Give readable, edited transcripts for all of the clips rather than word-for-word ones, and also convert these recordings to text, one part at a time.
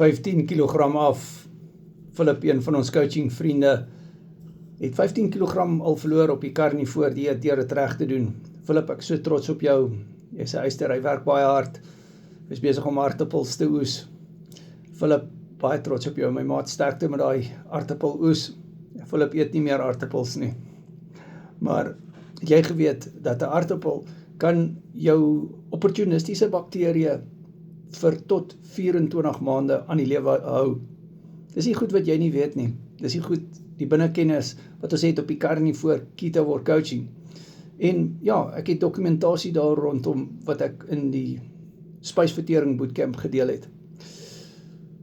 15 kilogram af. Philip, een van ons coaching vriende, het 15 kilogram al verloor op die carnivore dieet deur dit reg te doen. Philip, ek is so trots op jou. Jy's 'n eister, hy werk baie hard. Hy's besig om aartappels te oes. Philip, baie trots op jou. My maat, sterkte met daai aartappel oes. Philip eet nie meer aartappels nie. Maar het jy geweet dat 'n aartappel kan jou opportunistiese bakterieë vir tot 24 maande aan die lewe hou? Dis nie goed wat jy nie weet nie. Dis nie goed die binnekennis wat ons het op die carnivore ketoword coaching. En ja, ek het dokumentasie daar rondom wat ek in die spysvertering bootcamp gedeel het.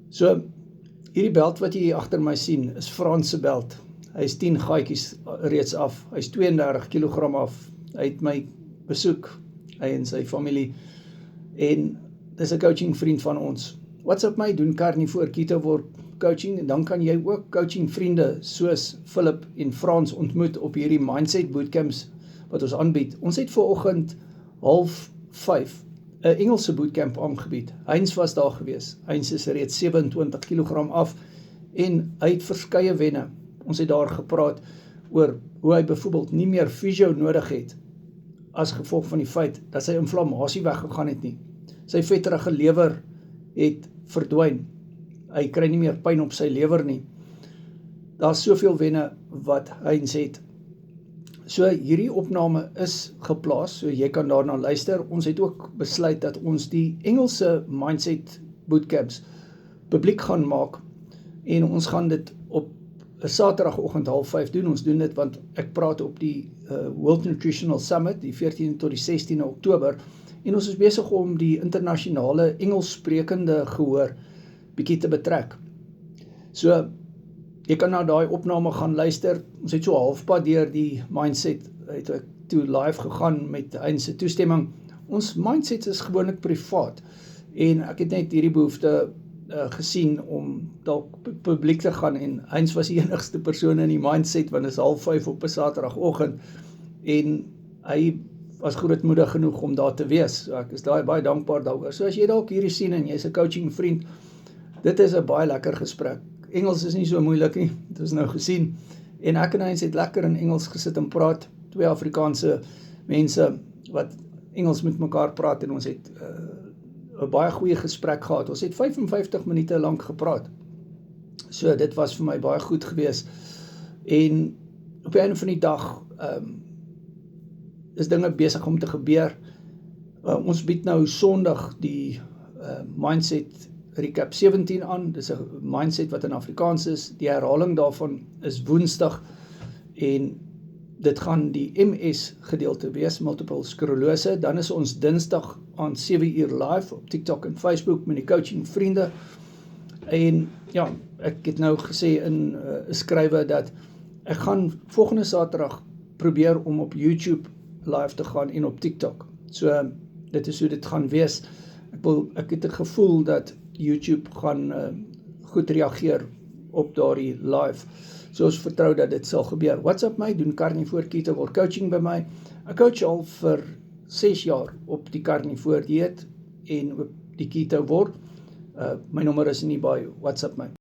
So, hierdie belt wat jy hier agter my sien, is Frans se belt. Hy is 10 gaatjies reeds af. Hy is 32 kilogram af. Hy het my besoek, hy en sy familie. En dis 'n coaching vriend van ons. WhatsApp my, doen carnivore ketoword coaching, en dan kan jy ook coaching vriende soos Philip en Frans ontmoet op hierdie mindset bootcamps wat ons aanbied. Ons het vanoggend 4:30 'n Engelse bootcamp aangebied. Heinz was daar gewees. Heinz is reeds 27 kilogram af en hy het verskeie wenne. Ons het daar gepraat oor hoe hy byvoorbeeld nie meer fysio nodig het as gevolg van die feit dat sy inflammasie weggegaan het nie. Sy vetterige lewer het verdwyn. Hy kry nie meer pyn op sy lewer nie. Daar's soveel wenne wat Heinz het. So hierdie opname is geplaas, so jy kan daarna luister. Ons het ook besluit dat ons die Engelse mindset bootcamps publiek gaan maak en ons gaan dit op 'n Saterdagoggend 4:30 doen. Ons doen dit want ek praat op die World Nutritional Summit, die 14 tot die 16 Oktober, en ons is besig om die internasionale Engelssprekende gehoor bietjie te betrek. So, jy kan na daai opname gaan luister. Ons het so halfpad deur die mindset, het ek toe live gegaan met Heinz se toestemming. Ons mindset is gewoonlik privaat, en ek het net hierdie behoefte gesien om dalk publiek te gaan, en Heinz was die enigste persoon in die mindset, want dit is 4:30 op 'n Saterdagoggend, en hy was grootmoedig genoeg om daar te wees. So ek is baie dankbaar daaroor. So as jy dalk hierdie sien en jy's 'n coaching vriend, dit is 'n baie lekker gesprek. Engels is nie so moeilik nie, dit is nou gesien, en ek en Heinz het lekker in Engels gesit en praat, 2 Afrikaanse mense wat Engels met mekaar praat, en ons het 'n baie goeie gesprek gehad. Ons het 55 minute lank gepraat. So dit was vir my baie goed gewees. En op die einde van die dag is dinge besig om te gebeur. Ons bied nou Sondag die mindset recap 17 aan. Dis 'n mindset wat in Afrikaans is. Die herhaling daarvan is Woensdag, en dit gaan die MS gedeelte wees, multiple sklerose. Dan is ons Dinsdag aan 7:00 live op TikTok en Facebook met die coaching vriende. En ja, ek het nou gesê in 'n skrywe dat ek gaan volgende Saterdag probeer om op YouTube live te gaan en op TikTok. So dit is hoe dit gaan wees. Ek het 'n gevoel dat YouTube gaan goed reageer op daardie live. So ons vertrou dat dit sal gebeur. WhatsApp my, doen carnivore ketoword coaching by my. Ek coach al vir 6 jaar op die carnivore dieet en op die ketoword. My nommer is nie by WhatsApp my.